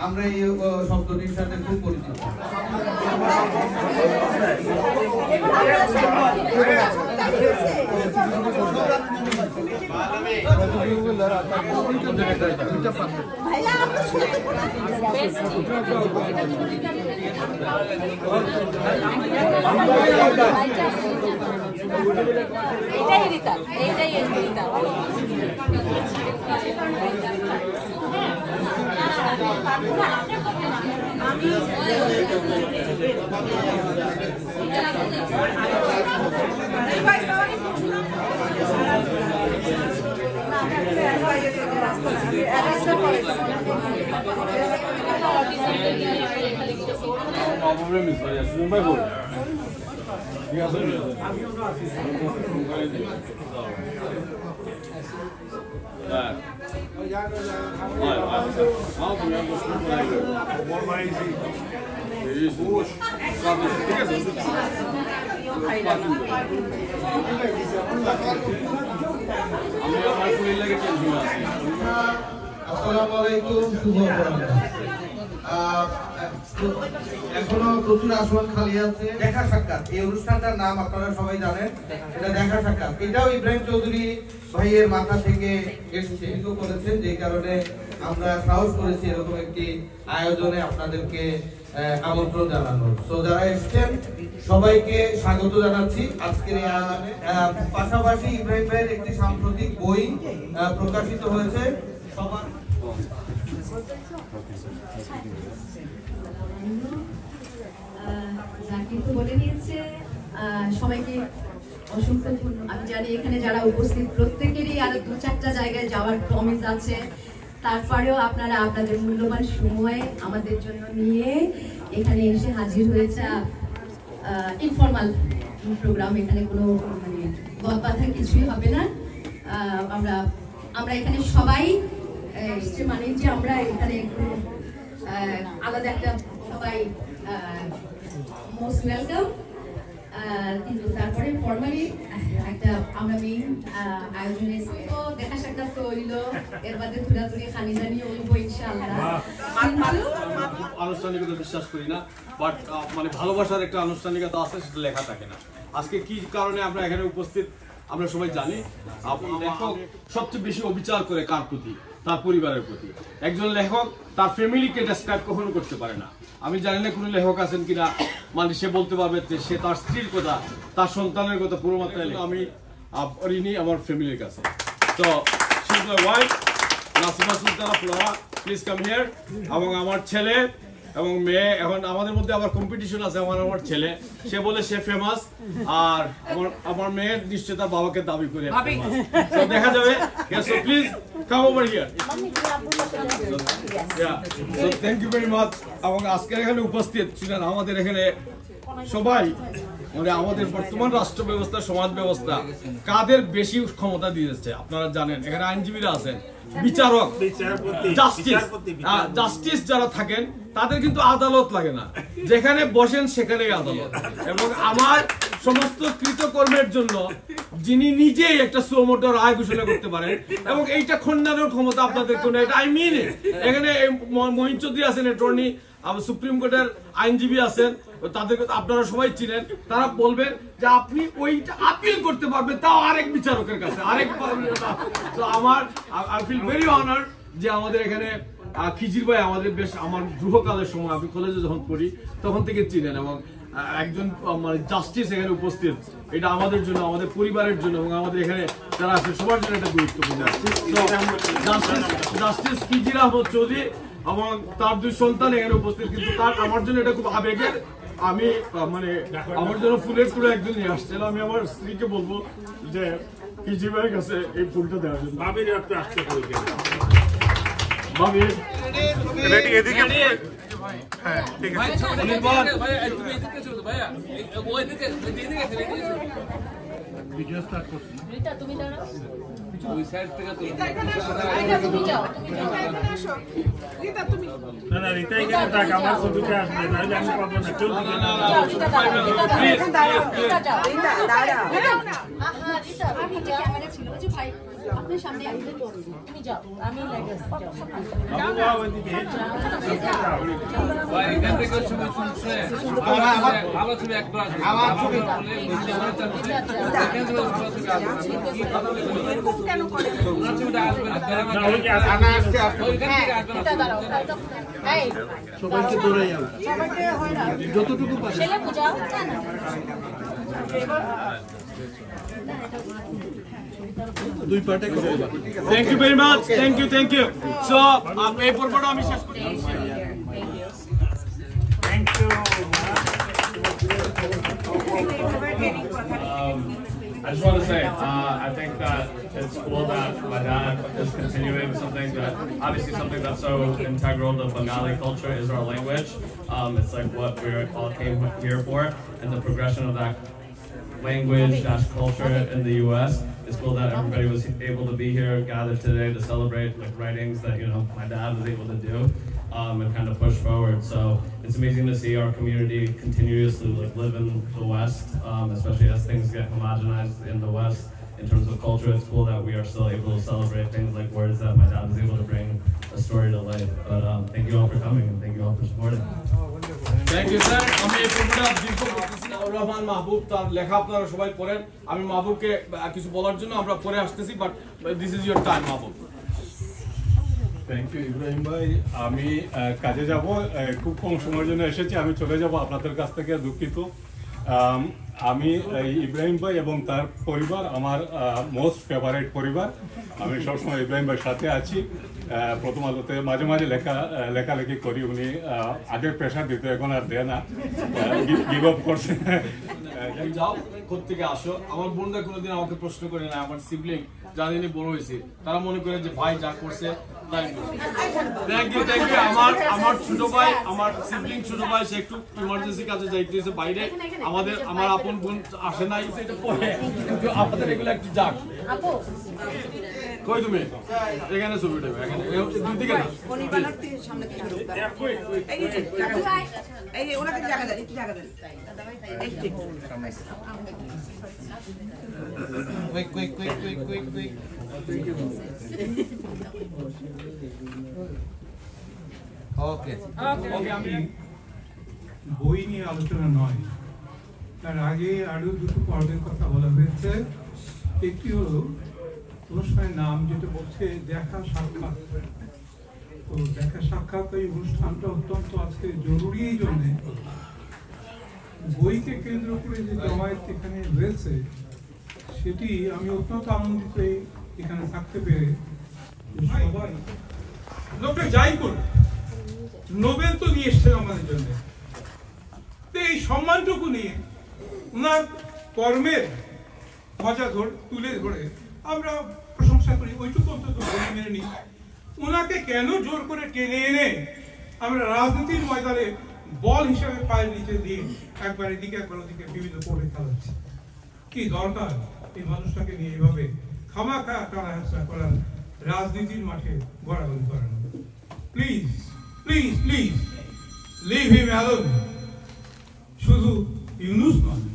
আমরা এই শব্দটির সাথে খুব পরিচিত। এখনো প্রচুর আসন খালি আছে। দেখা সাক্ষাৎ এই অনুষ্ঠানটার নাম আপনারা সবাই জানেন, এটা দেখা সাক্ষাৎ। এটাও ইব্রাহিম চৌধুরী ভাইয়ের মাথা থেকে এসেছে করেছেন, যে কারণে আমরা সাহস করেছি এরকম একটি আয়োজনে আপনাদেরকে আমন্ত্রণ জানানোর। তো যারা এসেছেন সবাইকে স্বাগত জানাচ্ছি আজকের এই আয়োজনে। পাশাপাশি ইব্রাহিম ভাইয়ের একটি সাম্প্রতিক বই প্রকাশিত হয়েছে। বলে নিয়েছে সবাইকে অসংখ্য ধন্যবাদ। আমি জানি এখানে যারা উপস্থিত প্রত্যেকেরই আরো 2-4টা জায়গায় যাওয়ার প্রমিস আছে, তারপরেও আপনারা আপনাদের মূল্যবান সময় আমাদের জন্য নিয়ে এখানে এসে হাজির হয়েছে। ইনফর্মাল প্রোগ্রাম, এখানে কোনো মানে কথা কিছুই হবে না। আমরা এখানে সবাই মানে যে আমরা এখানে আলাদা একটা সবাই মোস্ট ওয়েলকাম। কিন্তু তারপরে ফর্মালি একটা আমরা মেইন আয়োজনে তো দেখা সাক্ষাৎ তো হইলো, এর বাদে তুলাতুলি খানি জানি হইব ইনশাআল্লাহ। আনুষ্ঠানিকতা বিশ্বাস করি না, বাট মানে ভালোবাসার একটা আনুষ্ঠানিকতা আছে, সেটা লেখা থাকে না। আজকে কি কারণে আমরা এখানে উপস্থিত আমরা সবাই জানি। লেখক সবচেয়ে বেশি অবিচার করে কার প্রতি? তার পরিবারের প্রতি। একজন লেখক তার ফ্যামিলিকে ডেসক্রাইব কখনো করতে পারে না। আমি জানি না কোনো লেখক আছেন কিনা মানে সে বলতে পারবে যে সে তার স্ত্রীর কথা, তার সন্তানের কথা পুরো মাত্রায়। আমি ঋণী আমার ফ্যামিলির কাছে। তো she is my wife Nasima Sultana Flora, please come here. এবং আমার ছেলে এবং মেয়ে, এখন আমাদের মধ্যে আবার কম্পিটিশন আছে। আমার ছেলে সে বলে সে ফেমাস, আর আমার মেয়ে নিশ্চয় তার বাবাকে দাবি করে দেখা যাবে। So please come over here. So thank you very much. এবং আজকের এখানে উপস্থিত ছিলেন আমাদের এখানে সবাই, মানে আমাদের বর্তমান রাষ্ট্র ব্যবস্থা, সমাজ ব্যবস্থা কাদের বেশি ক্ষমতা দিয়েছে আপনারা জানেন। এখানে আইনজীবীরা আছেন, বিচারক, জাস্টিস যারা থাকেন তাদের কিন্তু আদালত লাগে না, যেখানে বসেন সেখানেই আদালত। এবং আমার সমস্ত কৃতকর্মের জন্য যিনি নিজেই একটা সুমোটো রায় ঘোষণা করতে পারেন এবং এইটা খণ্ডানোর ক্ষমতা আপনাদের কোনো, এটা আই মিন। এখানে মহিন চৌধুরী আছেন অ্যাটর্নি, সুপ্রিম কোর্টের আইনজীবী আছেন, তাদেরকে আপনারা সবাই চিনেন। তারা বলবেন যে আপনি ওইটা আপিল করতে পারবেন, তাও আরেক বিচারকের কাছে, আরেক। তো আই ফিল ভেরি অনার যে আমাদের এখানে খিজির ভাই আমাদের বেশ, আমার গৃহকালের সময় আমি কলেজে যখন পড়ি তখন থেকে চিনেন। এবং একজন মানে জাস্টিস এখানে উপস্থিত, এটা আমাদের জন্য, আমাদের পরিবারের জন্য এবং আমাদের এখানে যারা আছে সবার জন্য এটা গুরুত্বপূর্ণ। জাস্টিস খিজির আহমদ চৌধুরী এবং তার 2 সন্তান এখানে উপস্থিত। কিন্তু তার আমার জন্য এটা খুব আবেগের। আমি মানে আমার জন্য ফুলের তুলে একজন নিয়ে আসছিল। আমি আমার স্ত্রীকে বলবো যে খিজির ভাইয়ের কাছে এই ফুলটা দেওয়ার জন্য। ভাবির একটু আসতে পারি, ভাবি এদিকে। হ্যাঁ ঠিক আছে ভাইয়া, ভিডিও স্টার্ট করছি। রিতা তুমি দাঁড়াও, ওই সাইড থেকে তুমি যাও, রিতা তুমি না না, রিতা এখানে থাক, আমার ছবিটা আসবে নাহলে আমি পাবো না। চল রিতা দাঁড়াও, রিতা যাও, রিতা দাঁড়াও। আহা রিতা, আমি ক্যামেরা ছিল যে ভাই আপনার সামনে তুমি যাও, আমি লাগে সবাইকে দৌড়াই যাবে যতটুকু পারে ছেলে পূজা দুই পার্টে করে thank you very much, thank you so এই পর্বটা আমি শেষ করি। I just want to say, I think that it's cool that my dad is continuing something that, obviously something that's so integral to Bengali culture is our language. It's like what we all came here for, and the progression of that language-culture in the U.S. It's cool that everybody was able to be here, gathered today to celebrate like writings that, you know, my dad was able to do. And kind of push forward. So it's amazing to see our community continuously like live in the West, especially as things get homogenized in the West in terms of culture. It's cool that we are still able to celebrate things like words that my dad was able to bring a story to life. But thank you all for coming and thank you all for supporting. Thank you sir. আমি এই পর্বটা দীর্ঘ করতেছি না। রহমান মাহবুব তার লেখা আপনারা সবাই পড়েন। আমি মাহবুবকে কিছু বলার জন্য আমরা পরে আসতেছি, but this is your time Mahbub. Thank you Ibrahim ভাই। আমি কাজে যাব, খুব কম সময়ের জন্য এসেছি, আমি চলে যাব আপনাদের কাছ থেকে, দুঃখিত। আমি ইব্রাহিম ভাই এবং তার পরিবার আমার মোস্ট ফেভারিট পরিবার। আমি সবসময় ইব্রাহিম ভাইয়ের সাথে আছি। প্রথম আলোতে মাঝে মাঝে লেখালেখি করি, উনি আগে প্রেশার দিত, এখন আর দেয় না, গিভ আপ করছে। যাও কোথেকে আসো। আমার বোনরা কোনোদিন আমাকে প্রশ্ন করে না, আমার সিবলিং যারা দিনে বড় হয়েছে তারা মনে করে যে ভাই যা করছে তাই। Thank you. আমার ছোট ভাই, আমার সিবলিং ছোট ভাই, সে একটু ইমার্জেন্সি কাজে যাইতেছে বাইরে। আমার আপন বোন আসে নাই, কিন্তু আপনাদের এগুলো একটু যাক। কই তুমি এখানে ছবি উঠবে, এখানে দুই দিকে না কুইক ওকে আমি বই নিয়ে আলোচনা নয়, তার আগে আরো দুটো পর্বের কথা বলা হয়েছে। একটি হলো অনুষ্ঠানের নাম যেটা বলছে দেখা সাক্ষাৎ। তো দেখা সাক্ষাৎ এই অনুষ্ঠানটা অত্যন্ত আজকে জরুরি এই জন্যে, বইকে কেন্দ্র করে যে জমায়েত এখানে হয়েছে সেটি আমি অত্যন্ত আনন্দিত এখানে থাকতে পেরে। সবাই লোকটা যাই করুন, নোবেল তো নিয়ে এসছেন আমাদের জন্য, তো এই সম্মানটুকু নিয়ে ওনার কর্মের মজা তুলে ধরে আমরা প্রশংসা করি, ওইটুকু অন্তত মেনে নিই। ওনাকে কেন জোর করে টেনে এনে আমরা রাজনীতির ময়দানে বল হিসেবে পায়ের নিচে দিয়ে একবার এদিকে একবার ওদিকে বিভিন্ন কোর্টে খেলাচ্ছি? কি দরকার এই মানুষটাকে নিয়ে এইভাবে খামাখা টানাহেঁচড়া করার, রাজনীতির মাঠে গড়াগড়ি করানো? Please please please leave him alone. শুধু ইউনুস নয়,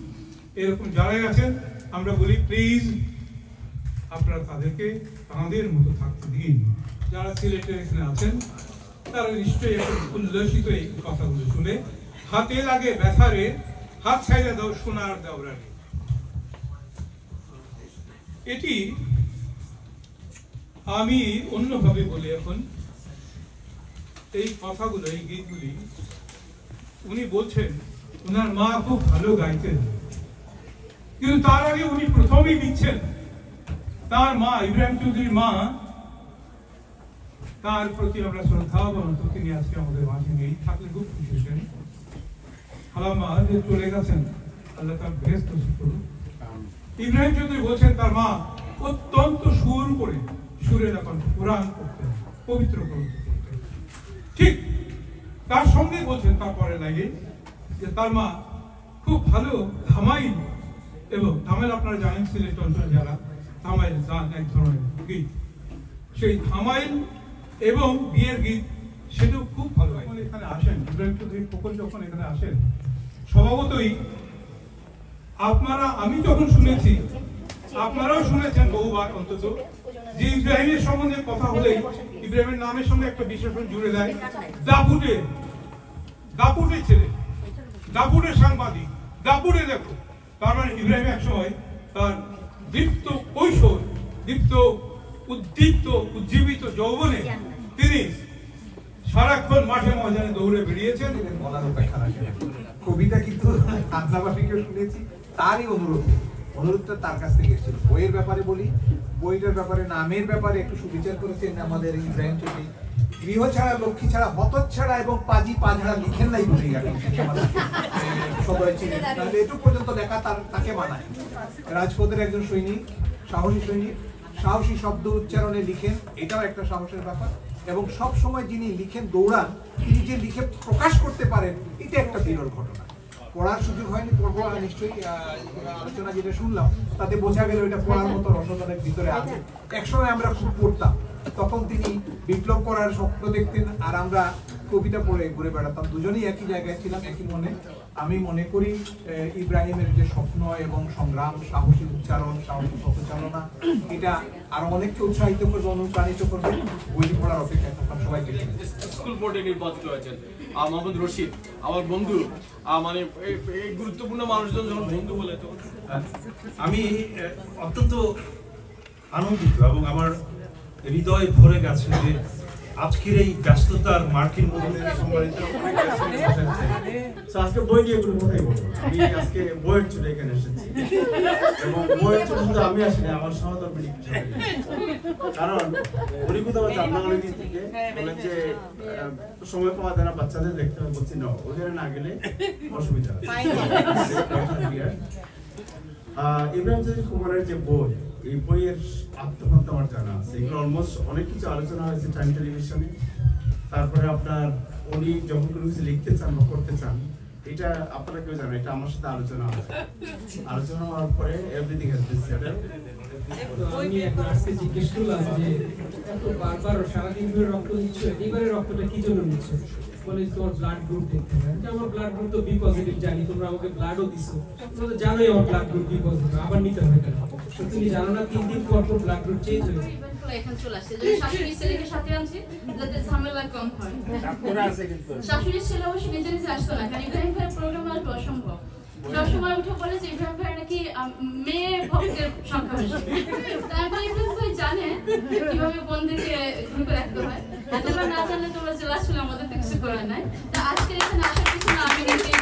এরকম যারাই আছেন আমরা বলি প্লিজ আপনারা তাদেরকে আমাদের মতো থাকতে দিন। যারা সিলেটের এখানে আছেন তারা নিশ্চয়ই এখন উল্লসিত এই কথাগুলো শুনে। হাতে লাগে ব্যথারে, হাত ছাইড়া দাও সোনার দেওরারে। এটি আমি অন্যভাবে বলি এখন। এই কথাগুলো, এই গীতগুলি উনি বলছেন ওনার মা খুব ভালো গাইতেন, কিন্তু তার আগে উনি প্রথমেই দিচ্ছেন তার মা ইব্রাহিম চৌধুরীর মা, তার প্রতি আমরা শ্রদ্ধা বনত। তিনি আজকে আমাদের মাঝে নেই, থাকলে খুব খুশি হতেন। খালাম্মা যে চলে গেছেন, আল্লাহ তার বেহেশত নসিব করুন। ইব্রাহিম চৌধুরী বলছেন তার মা অত্যন্ত সুর করে, সুরের এখন কোরআন পড়তেন, পবিত্র গ্রন্থ পড়তেন। ঠিক তার সঙ্গে বলছেন তারপরে লাগে যে তার মা খুব ভালো ধামাইল, এবং ধামাইল আপনারা জানেন সিলেট অঞ্চলে যারা, ধামাইল গান এক ধরনের গীত, সেই ধামাইল এবং বিয়ের গীত সেটাও খুব ভালো হয়। এখানে আসেন ইব্রাহিম চৌধুরী খোকন, যখন এখানে আসেন স্বভাবতই আপনারা, আমি যখন শুনেছি আপনারাও শুনেছেন বহুবার অন্তত যে ইব্রাহিমের সম্বন্ধে কথা হলেই ইব্রাহিমের নামের সঙ্গে একটা বিশেষণ জুড়ে দেয় দাপুটের ছেলে, দাপুটের সাংবাদিক, দাপুটে লেখক। তার মানে ইব্রাহিম এক সময় তার দীপ্ত কৈশোর, দীপ্ত উদ্দীপ্ত উজ্জীবিত যৌবনে তিনি সারাক্ষণ মাঠে ময়দানে দৌড়ে বেরিয়েছেন। বলার অপেক্ষা রাখে কবিতা কিন্তু আদনাবাসীকে শুনেছি তারই অনুরোধটা তার কাছ থেকে এসেছিল। বইয়ের ব্যাপারে বলি, বইটার ব্যাপারে নামের ব্যাপারে একটু সুবিচার করেছেন আমাদের ইব্রাহিম চৌধুরী। গৃহ ছাড়া, লক্ষ্মী ছাড়া, হতত ছাড়া এবং পাজি পাঝাড়া লিখেন নাই বলে সবাই চিনেন। তাহলে এটুকু পর্যন্ত লেখা তাকে মানায়। রাজপথের একজন সৈনিক, সাহসী সৈনিক, সাহসী শব্দ উচ্চারণে লিখেন, এটাও একটা সাহসের ব্যাপার। এবং সব সময় যিনি লিখেন দৌড়ান, তিনি যে লিখে প্রকাশ করতে পারেন, এটা একটা বিরল ঘটনা। পড়ার সুযোগ হয়নি, পড়বো নিশ্চয়ই। আলোচনা যেটা শুনলাম তাতে বোঝা গেল এটা পড়ার মতো রসনের ভিতরে আছে। একসময় আমরা খুব পড়তাম, তখন তিনি বিপ্লব করার স্বপ্ন দেখতেন আর আমরা কবিতা পড়ে ঘুরে বেড়াতাম। দুজনেই একই জায়গায় ছিলাম, একই মনে। আমি মনে করি ইব্রাহিমের যে স্বপ্ন এবং সংগ্রাম, সাহসী উচ্চারণ, সাহসী পথচালনা, এটা আরো অনেককে উৎসাহিত করবে, অনুপ্রাণিত করবে। বই পড়ার অপেক্ষা তখন সবাইকে। স্কুল বোর্ডে নির্বাচিত হয়েছেন মোহাম্মদ রশিদ, আমার বন্ধু। মানে এই গুরুত্বপূর্ণ মানুষজন যখন বন্ধু বলে, তখন আমি অত্যন্ত আনন্দিত এবং আমার হৃদয় ভরে গেছে যে আজকের এই ব্যস্ততার মার্কিন মধ্যে সম্মানিত আজকে বই নিয়ে কোনো কথাই বলবো। আমি আজকে বইয়ের চলে এখানে এসেছি এবং বইয়ের চলে শুধু আমি আসিনি, আমার সহধর্মী। কারণ উনি কোথাও জামনাগাড়ি দিক থেকে বলেন যে সময় পাওয়া যায় না, বাচ্চাদের দেখতে হবে। বলছি না, ওখানে না গেলে অসুবিধা আছে। ইব্রাহিম চৌধুরী কুমারের যে বই, এই বইয়ের আত্মকথা আমার জানা আছে। এগুলো অলমোস্ট অনেক কিছু আলোচনা হয়েছে টাইম টেলিভিশনে। তারপরে আপনার উনি যখন কোনো কিছু লিখতে চান বা করতে চান, এটা আপনারা কেউ জানেন, এটা আমার সাথে আলোচনা হয়েছে। আলোচনা হওয়ার পরে এভরিথিং হ্যাজ বিন সেটেলড। আমি এখন আজকে জিজ্ঞেস করলাম যে এত বারবার সারাদিন ধরে রক্ত দিচ্ছ, এবারে রক্তটা কি জন্য নিচ্ছ? বলে তোমার ব্লাড গ্রুপ দেখতে হবে। আমার ব্লাড গ্রুপ তো বি পজিটিভ, জানি। তোমরা আমাকে ব্লাডও দিছো, তোমরা তো জানোই আমার ব্লাড গ্রুপ বি পজিটিভ, আবার নিতে হবে কেন? তুমি জানো না 3 দিন পর ব্লাড গ্রুপ চেঞ্জ হয়ে যায়। এখন চলে আসছে যে শাশুড়ি ছেলেকে সাথে আনছি যাতে ঝামেলা কম হয়। শাশুড়ির ছেলে অবশ্য নিজে নিজে আসতো না, কারণ ইব্রাহিম ভাইয়ের প্রোগ্রাম আসবে অসম্ভব। সবসময় উঠে বলে যে ইব্রাহিম ভাই নাকি মেয়ে ভক্তের সংখ্যা বেশি। তারপর ইব্রাহিম ভাই জানে কিভাবে বন্ধুকে গ্রুপে রাখতে হয়। তোমরা না জানলে তোমরা জেলা ছিল, আমাদের তো কিছু করার নাই। তা আজকে এখানে আসার কিছু না, আমি নিজেই।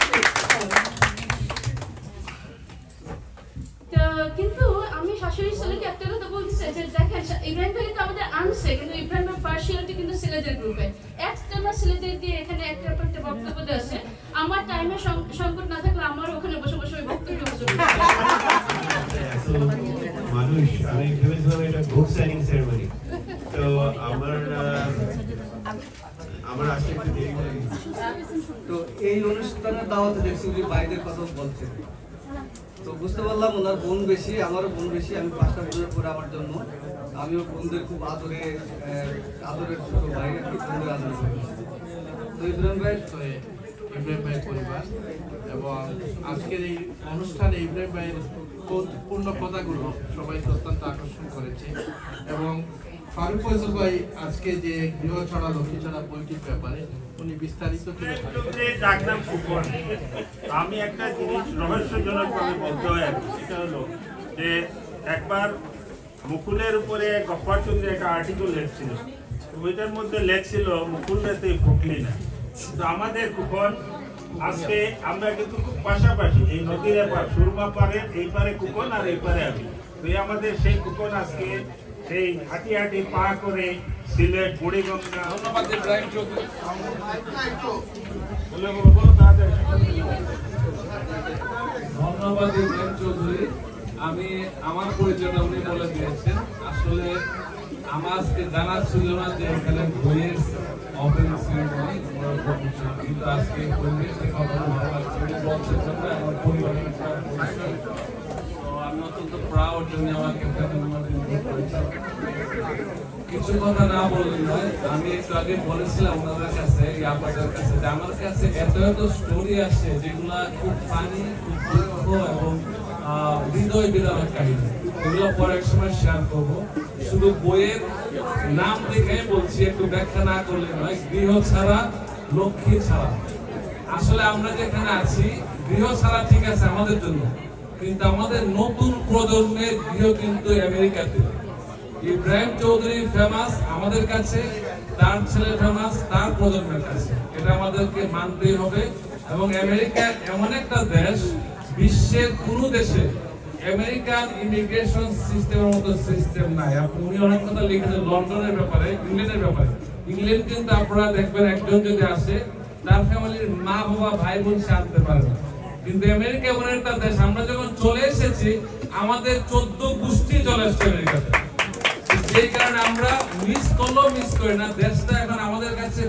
কিন্তু আমি শাশুড়ির ছেলেকে একটা কথা বলতে চাই যে দেখেন, ইব্রাহিম ভাই তো আমাদের আনছে, কিন্তু ইব্রাহিমের পার্সিয়ালিটি কিন্তু ছেলেদের গ্রুপে। একটা না ছেলেদের দিয়ে এখানে একটা বক্তব্য দিয়ে আসে। আমার টাইমে সংকট না থাকলে আমার ওখানে বসে বসে ওই বক্তব্য মানুষ। আমি ভেবেছিলাম এটা বুক সাইনিং সেরেমনি, তো আমার আসলে একটু দেরি হয়ে গেছে। তো এই অনুষ্ঠানের দাওয়াতে দেখছি উনি বাইরের কথা বলছেন, তো বুঝতে পারলাম ওনার বোন বেশি, আমারও বোন বেশি। আমি 5টা বোনের পরে আমার জন্য, আমিও বোনদের খুব আদরের ছোট ভাই, বোনদের আদর করি। তো ইব্রাহিম ভাইয়ের পরিবার এবং আজকের এই অনুষ্ঠানে ইব্রাহিম ভাইয়ের কৌতুকপূর্ণ কথাগুলো সবাইকে অত্যন্ত আকর্ষণ করেছে। এবং ফারুক ফয়জল ভাই আজকে যে গৃহ ছড়া লক্ষ্মী ছড়া বইটির ব্যাপারে উনি বিস্তারিত ডাকনাম কুপন। আমি একটা জিনিস রহস্যজনকভাবে বলতে হয়, সেটা হলো যে একবার মুকুলের উপরে গফফার চৌধুরী একটা আর্টিকেল লেখছিল, ওইটার মধ্যে লেখছিল মুকুল রাতে ফুকলি না। তো আমাদের কুপন আজকে আমরা কিন্তু খুব পাশাপাশি, এই নদীর এপার সুরমা পারে, এই পারে কুপন আর এই পারে আমি। তো আমাদের সেই কুপন আজকে সেই হাঁটি হাঁটি পা করে সিলেট বুড়িগঙ্গা। ধন্যবাদ ইব্রাহিম চৌধুরী। ধন্যবাদ ইব্রাহিম চৌধুরী। আমি আমার পরিচয়টা উনি বলে দিয়েছেন। আসলে আমার আজকে জানা ছিল না যে এখানে বইয়ের ওপেন সেরেমনি, কিন্তু আজকে পরিবেশে কথা ভালো লাগছে বলছের জন্য আমার পরিবারের পরিচয়। আমি অত্যন্ত প্রাউড জন্য আমাকে কিছু কথা না বললেই নয়। আমি একটু আগে বলেছিলাম ওনাদের কাছে, আপনাদের কাছে, যে আমার কাছে এত এত স্টোরি আসে যেগুলা খুব ফানি, খুব দুঃখ এবং হৃদয় বিদারক কাহিনী, এগুলো পরে এক সময় শেয়ার করবো। শুধু বইয়ের নাম দেখে বলছি, একটু ব্যাখ্যা না করলে নয়। গৃহ ছাড়া লক্ষ্মী ছাড়া, আসলে আমরা যেখানে আছি গৃহ ছাড়া ঠিক আছে আমাদের জন্য, কিন্তু আমাদের নতুন প্রজন্মের গৃহ কিন্তু আমেরিকাতে। ইব্রাহিম চৌধুরী ফেমাস আমাদের কাছে, তার ছেলে ফেমাস তার প্রজন্মের কাছে, এটা আমাদেরকে মানতেই হবে। এবং আমেরিকা এমন একটা দেশ, বিশ্বের কোন দেশে আমেরিকান ইমিগ্রেশন সিস্টেমের মতো সিস্টেম নাই। উনি অনেক কথা লিখেছেন লন্ডনের ব্যাপারে, ইংল্যান্ডের ব্যাপারে। ইংল্যান্ড কিন্তু আপনারা দেখবেন একজন যদি আসে তার ফ্যামিলির মা বাবা ভাই বোন সে আনতে পারে না, কিন্তু আমেরিকা এমন একটা দেশ, আমরা যখন চলে এসেছি আমাদের 14 গোষ্ঠী চলে এসছে আমেরিকাতে। সেই কারণে আমরা মিস করলেও মিস করি না। দেশটা এখন আমাদের কাছে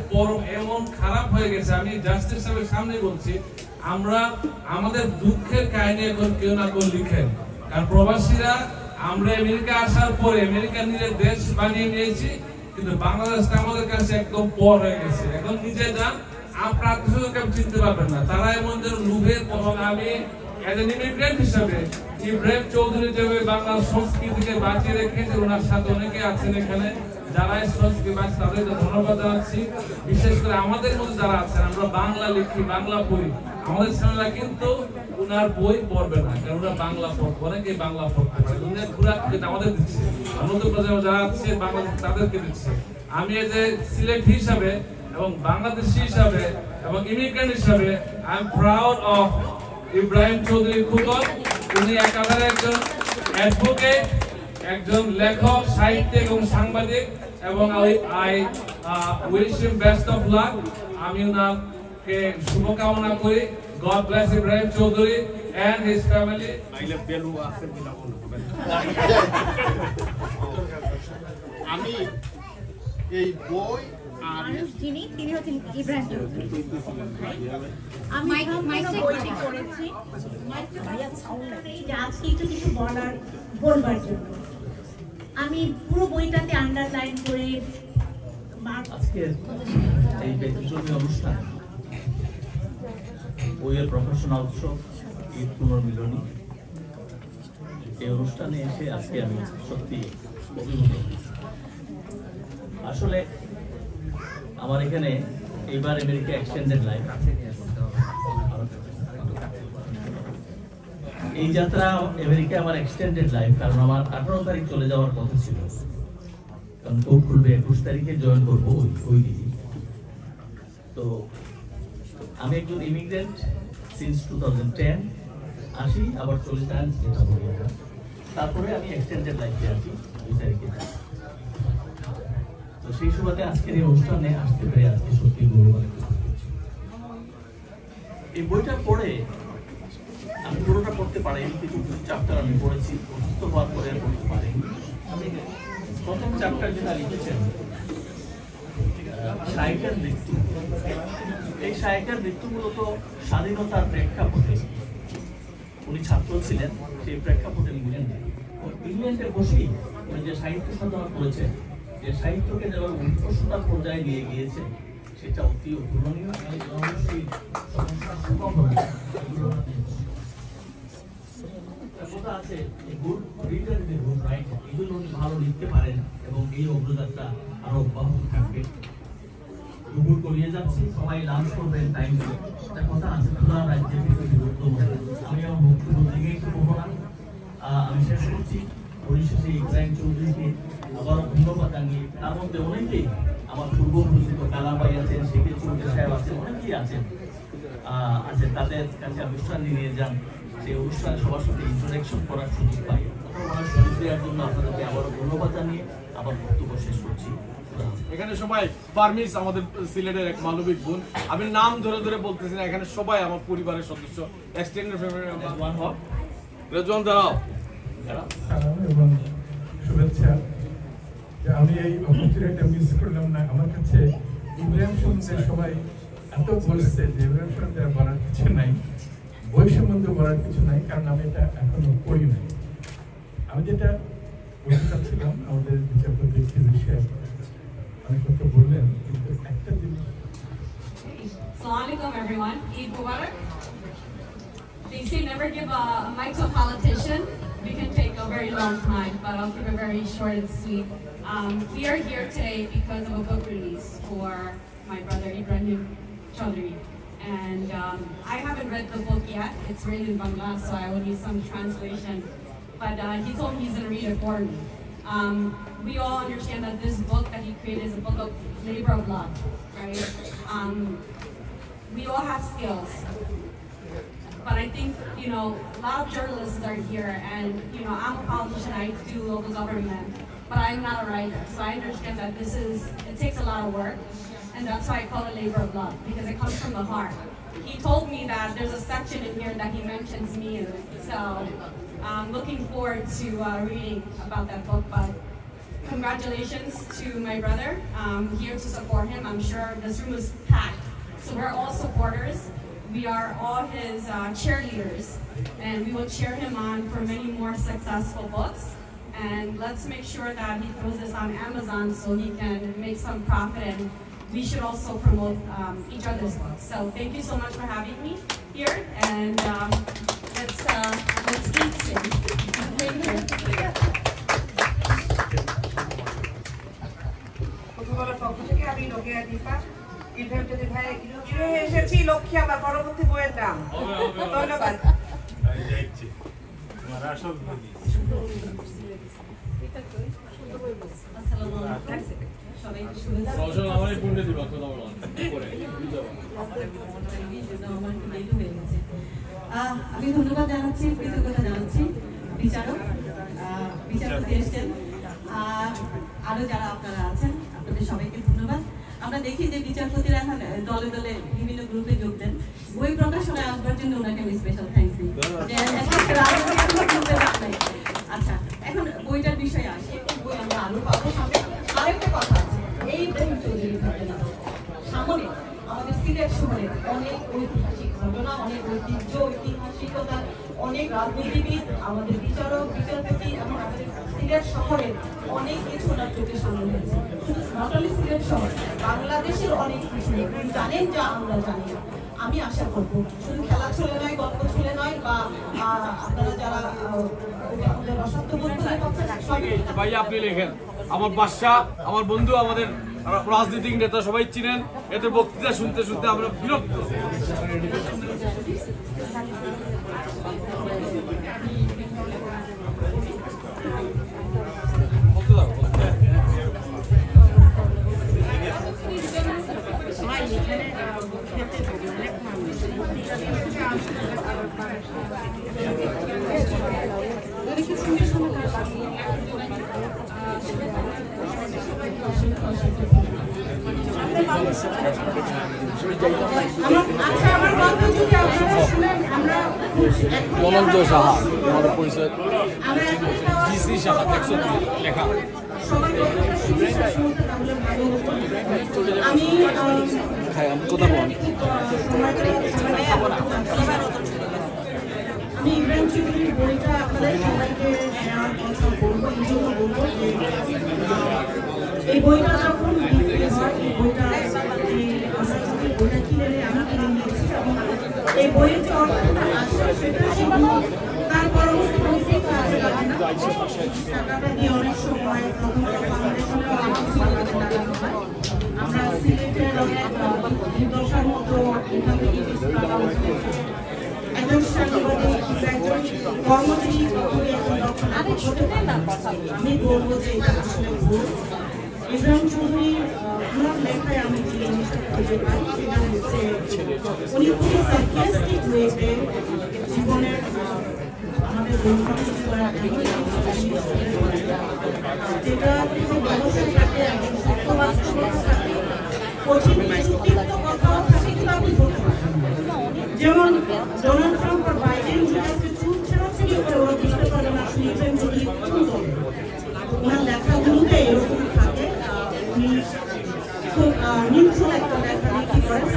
এমন খারাপ হয়ে গেছে, আমি জাস্টিস সাহেবের সামনে বলছি, আমরা আমাদের দুঃখের কাহিনী এখন কেউ না কেউ লিখেন। কারণ প্রবাসীরা আমরা আমেরিকা আসার পরে আমেরিকা নিজের দেশ বানিয়ে নিয়েছি, কিন্তু বাংলাদেশটা আমাদের কাছে একদম পর হয়ে গেছে। এখন নিজে যান, আপনার আত্মীয়কে চিনতে পারবেন না, তারা এমন যেন লোভের পথ। আমি ইমিগ্রেন্ট হিসাবে ইব্রাহিম চৌধুরী যেভাবে বাংলা সংস্কৃতিকে বাঁচিয়ে রেখেছে, ওনার সাথে অনেকে আছেন এখানে যারা এই সংস্কৃতি বাঁচে, তাদেরকে ধন্যবাদ জানাচ্ছি। বিশেষ করে আমাদের মধ্যে যারা আছেন, আমরা বাংলা লিখি, বাংলা পড়ি, আমাদের ছেলেরা কিন্তু ওনার বই পড়বে না, কারণ ওরা বাংলা পড়বে, অনেকেই বাংলা পড়তে পারে। উনি খুরাক আমাদের দিচ্ছে, নতুন প্রজন্ম যারা আছে বাংলাদেশ তাদেরকে দিচ্ছে। আমি এই যে সিলেক্ট হিসাবে এবং বাংলাদেশি হিসাবে এবং ইমিগ্রেন্ট হিসাবে I am proud of Ibrahim Chowdhury Khukon. উনি একাধারে একজন অ্যাডভোকেট, একজন লেখক, সাহিত্যিক এবং সাংবাদিক, এবং I wish him best of luck. আমি ওনাকে শুভকামনা করি। God bless Ibrahim Chowdhury and his family. আমি এই বই যিনি তিনি হচ্ছেন ইব্রাহিম চৌধুরী। আমি বইটি পড়েছি যে আজকে একটু কিছু বলবার জন্য। আমি পুরো বইটাতে আন্ডারলাইন করে আজকের এই ব্যতিক্রমী অনুষ্ঠান, বইয়ের প্রকাশনা উৎসব, ঈদ পুনর্মিলনী, এই অনুষ্ঠানে এসে আজকে আমি সত্যি অভিভূত। আসলে আমার এখানে এইবার আমেরিকা এক্সটেন্ডেড লাইফ, এই যাত্রা আমেরিকা আমার এক্সটেন্ডেড লাইফ, কারণ আমার 18 তারিখ চলে যাওয়ার কথা ছিল, কারণ কোর্ট খুলবে 21 তারিখে জয়েন করবো ওই দিকে। তো আমি একজন ইমিগ্রেন্ট সিন্স 2010, আসি আবার চলে যান, যেটা বলি আমরা। তারপরে আমি এক্সটেন্ডেড লাইফে আছি 2 তারিখে। তো সেই সুবাদে আজকের এই অনুষ্ঠানে আসতে পেরে আজকে সত্যি গৌরবান্বিত। এই বইটা পড়ে আমি পুরোটা পড়তে পারিনি, কিছু চ্যাপ্টার আমি পড়েছি, অসুস্থ হওয়ার পরে আর পড়তে পারিনি। আমি প্রথম চ্যাপ্টার যেটা লিখেছেন শায়িকার মৃত্যু, এই শায়িকার মৃত্যু মূলত স্বাধীনতার প্রেক্ষাপটে, উনি ছাত্র ছিলেন, সেই প্রেক্ষাপটে ইংল্যান্ডে বসেই উনি যে সাহিত্য সাধনা করেছেন, যে সাহিত্যকে যেমন উৎকর্ষতার পর্যায়ে নিয়ে গিয়েছে, সেটা অতি অতুলনীয়। অবশ্যই কথা আছে, good reader is a good writer, এগুলো উনি ভালো লিখতে পারেন এবং এই অগ্রযাত্রা আরো অব্যাহত থাকবে। দুপুর করিয়ে যাচ্ছি, সবাই লাঞ্চ করবেন টাইম দিলে। একটা কথা আছে, খোলা রাজ্যে আমি আমার বক্তব্য দিকে একটু বলবো না, আমি শেষ করছি। পরিশেষে ইব্রাহিম চৌধুরীকে আবার ধন্যবাদ জানিয়ে, তার মধ্যে অনেকেই আমার পূর্ব পরিচিত কালাবাই আছেন, শেখের চৌধুরী সাহেব আছেন, অনেকেই আছেন, তাদের কাছে অনুষ্ঠান নিয়ে যান, সেই অনুষ্ঠানে সবার সাথে ইন্টারেকশন করার সুযোগ পাই। আমার সুযোগ দেওয়ার জন্য আপনাদেরকে আবারও ধন্যবাদ জানিয়ে আবার বক্তব্য শেষ করছি। এখানে সবাই পারমিস, আমাদের সিলেটের এক মানবিক বোন, আমি নাম ধরে ধরে বলতেছি না, এখানে সবাই আমার পরিবারের সদস্য, এক্সটেন্ডেড ফ্যামিলি মেম্বার। রেজওয়ান দাঁড়াও। এবং শুভেচ্ছা। আমি এই অপরচুনিটিটা মিস করলাম না। আমার কাছে ইব্রাহিম সম্বন্ধে সবাই এত বলছে যে ইব্রাহিম সম্বন্ধে বলার কিছু নাই, বই সম্বন্ধে বলার কিছু নাই, কারণ আমি এটা এখনো পড়ি নাই। আমি যেটা বলতে চাচ্ছিলাম, আমাদের বিচারপতি সাহেব অনেক কথা বললেন, কিন্তু একটা জিনিস। Assalamualaikum everyone. Eid Mubarak. They say never give a mic to a politician. We can take a very long time, but I'll keep it very short and sweet. We are here today because of a book release for my brother Ibrahim Chaudhry. And I haven't read the book yet. It's written in Bangla, so I will need some translation. But he told me he's going to read it for me. We all understand that this book that he created is a book of labor of love, right? We all have skills. But I think, you know, a lot of journalists are here, and, you know, I'm a politician, I do local government, but I'm not a writer. So I understand that it takes a lot of work, and that's why I call it labor of love, because it comes from the heart. He told me that there's a section in here that he mentions me in, so I'm looking forward to reading about that book. But congratulations to my brother. I'm here to support him. I'm sure this room is packed, so we're all supporters. We are all his cheerleaders, and we will cheer him on for many more successful books. And let's make sure that he throws this on Amazon so he can make some profit, and we should also promote each other's books. So thank you so much for having me here, and let's eat soon. Thank you. এসেছি লক্ষ্মী আমার পরবর্তী বইয়ের নাম ধন্যবাদ আমি ধন্যবাদ জানাচ্ছি, কৃতজ্ঞতা জানাচ্ছি বিচারপতি এসছেন, আরো যারা আপনারা আছেন আপনাদের সবাইকে ধন্যবাদ। আমরা দেখি যে বিচারপতিরা এখন দলে দলে বিভিন্ন গ্রুপে যোগ দেন। বই প্রকাশনায় আসবার জন্য ওনাকে আমি স্পেশাল থ্যাঙ্কস দিই। আচ্ছা, এখন বইটার বিষয়ে আসি। বই আমরা আরো পাবো। সামনে আরেকটা কথা আছে, এই ইব্রাহিম চৌধুরী সামনে আমাদের সিলেট শহরে অনেক ঐতিহাসিক ঘটনা, অনেক ঐতিহ্য, ঐতিহাসিকতা, অনেক রাজনীতিবিদ, আমাদের বিচারক, বিচারপতি এবং আমাদের সিলেট শহরে অনেক কিছু ওনার চোখের সামনে হয়েছে। শুধু নট অনলি সিলেট শহর, বাংলাদেশের অনেক কিছু জানেন যা আমরা জানি না। আমি আশা করবো শুধু খেলা ছলে নয়, গল্প ছলে নয়, বা আপনারা যারা অসত্য ভাই আপনি লেখেন, আমার বাদশা, আমার বন্ধু, আমাদের রাজনৈতিক নেতা সবাই চিনেন, এদের বক্তৃতা শুনতে শুনতে আমরা বিরক্ত। মনোজ সাহা, আমাদের পরিচয় জিসি সাহা, লেখা। আমি কথা বল। আমি ইব্রাহিম চৌধুরীর বইটা আপনাদের সবাইকে নেওয়ার কথা বলবো, এই জন্য বলবো যে এই বইটা যখন বিক্রি হয়, এই বইটা বইটা কিনে আমি কিনে নিয়েছি, এবং এই বইয়ের যে অর্থটা আসে সেটা শুধু তার পরবর্তী টাকাটা দিয়ে অনেক সময় ফাউন্ডেশনের লাগানো হয়। আমরা সিলেটের অনেক দুর্দশার মতো এখান থেকে কিছু টাকা একজন সাংবাদিক, একজন কর্মজীবী, আমি বলবো যে এটা আসলে ভুল। ইব্রাহিম চৌধুরী ওনার লেখায় আমি যে জিনিসটা খুঁজে পাই সেটা হচ্ছে উনি খুবই সার্কাস্টিক ওয়েতে জীবনের আমাদের যেটা খুব অবশ্যই থাকে, একজন সত্য বাস্তবতা থাকে, কঠিন যুক্তিগত কথাও থাকে, কিন্তু আপনি বলতে পারেন। যেমন ডোনাল্ড ট্রাম্প আর বাইডেন যদি আজকে চুপ ছেড়াছড়ি করে ওরা বুঝতে পারে না আসলে ইব্রাহিম চৌধুরী কোন দলে। ওনার লেখাগুলোতে এরকম থাকে, উনি খুব নিউট্রাল একটা লেখা লিখি করেন।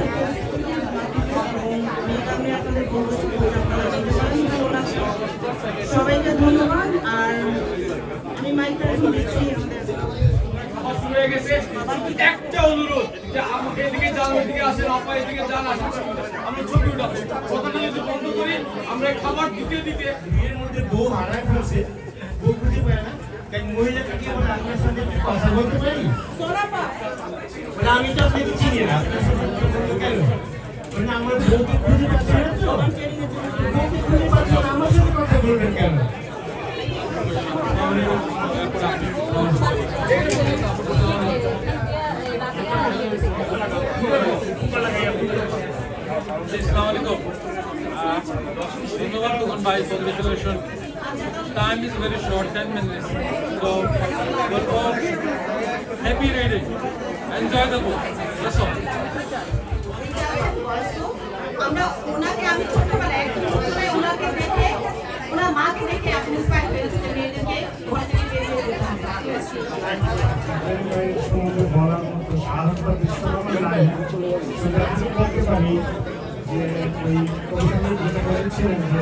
আমি আপনাদের বলবো সবাইকে ধন্যবাদ। আর আমি মাইকটা দিচ্ছি আমাদের একটা অনুরোধ, যে এদিকে যান ওইদিকে আসেন, আপা এদিকে যান আসেন, আমরা ছবি উঠাবো। কথাটা যদি বন্ধ করি আমরা খাবার দিতে দিতে এর মধ্যে বউ হারায় ফেলছে, বউ খুঁজে পায় না, তাই মহিলাকে কি বলে আপনার সাথে একটু কথা বলতে পারি? মানে আমি তো আপনাকে চিনি না, আপনার সাথে কথা বলতে কেন? মানে আমার বউকে খুঁজে পাচ্ছি না তো, বউকে খুঁজে পাচ্ছি না, আমার সাথে কথা বলবেন কেন? ধন্যবাদ তখন ভাই, congratulation. Time is very short, 10 minutes. So, therefore, happy reading. Enjoy the book. That's all. আমরা ওনাকে আমি ছোটবেলায় ওনাকে দেখে ওনার মাকে দেখে আপনি ইন্সপায়ার হয়েছে যে মেয়েদেরকে ঘর থেকে বের করে দিতে হবে। বলার মতো সাহসটা বিশ্বকর্মা নাই, শুধু আমি বলতে পারি যে ওই কবিতা যেটা বলেছিলেন যে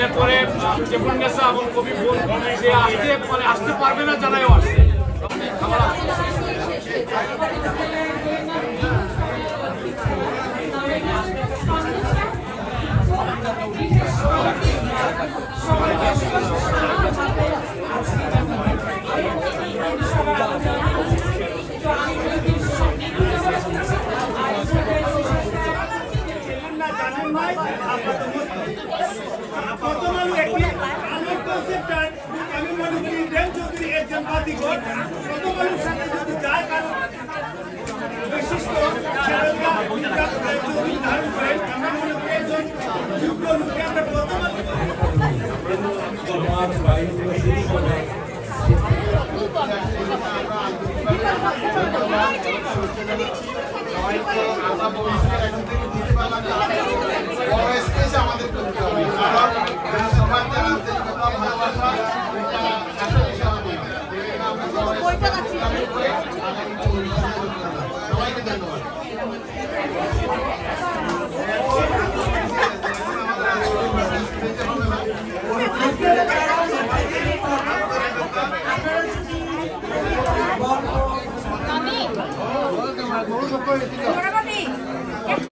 এরপরে যেমন গেছে এবং কবি বল যে আসতে পারবে না জানাইও আসছে খাবার আমি মনে করি ইব্রাহিম চৌধুরী একজন বাতিঘর প্রথম আলোর সাথে যদি যায় কারণ বৈশিষ্ট্য ধারণ করেন আমরা মনে করি একজন যোগ্য লোককে আমরা প্রথম আমাদের করতে হবে কারণ সবার যারা ভালোবাসা সবাইকে ধন্যবাদ। আমি